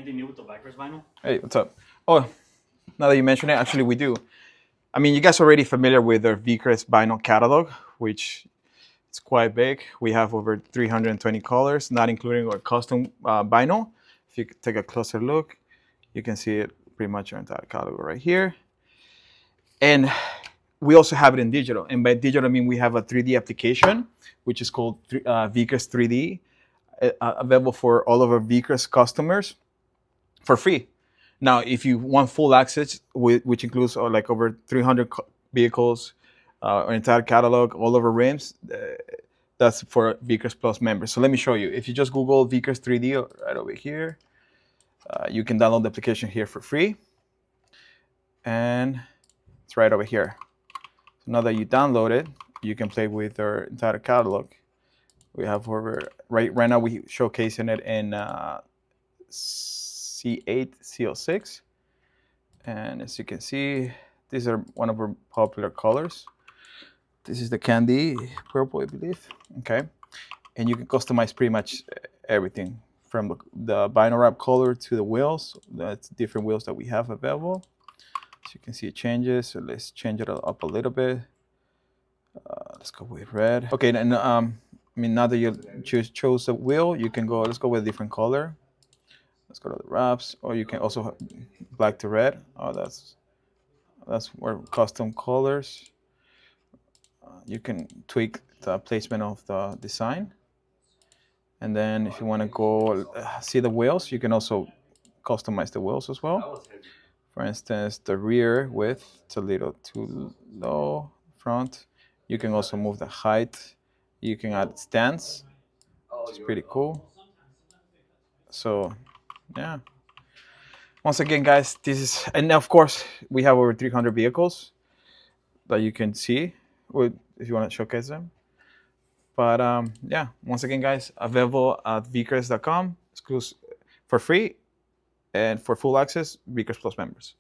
anything new with the vicrez vinyl? Hey, what's up? Oh, now that you mention it, actually we do. I mean, you guys are already familiar with our vicrez vinyl catalog, which is quite big. We have over 320 colors, not including our custom vinyl. If you take a closer look, you can see it pretty much our entire catalog right here. And we also have it in digital. And by digital, I mean we have a 3D application, which is called vicrez 3D, available for all of our vicrez customers for free. Now, if you want full access, which includes like over 300 vehicles, our entire catalog, all of our rims, that's for vicrez Plus members. So let me show you. If you just Google vicrez 3D right over here, you can download the application here for free. And it's right over here. So now that you download it, you can play with our entire catalog. We have over, right now we showcasing it in C8, CO6. And as you can see, these are one of our popular colors. This is the candy purple, I believe. Okay. And you can customize pretty much everything from the vinyl wrap color to the wheels. That's different wheels that we have available. As you can see, it changes. So let's change it up a little bit. Let's go with red. Okay, and I mean, now that you chose a wheel, you can go, let's go with a different color. Let's go to the wraps, or you can also have black to red. Oh, that's where custom colors. You can tweak the placement of the design. And then if you want to go see the wheels, you can also customize the wheels as well. For instance, the rear width, it's a little too low. Front, you can also move the height. You can add stands, which is pretty cool. So, yeah. Once again, guys, this is, and of course, we have over 300 vehicles that you can see if you want to showcase them. But yeah, once again, guys, available at vicrez.com, exclusive for free, and for full access, Vicrez Plus members.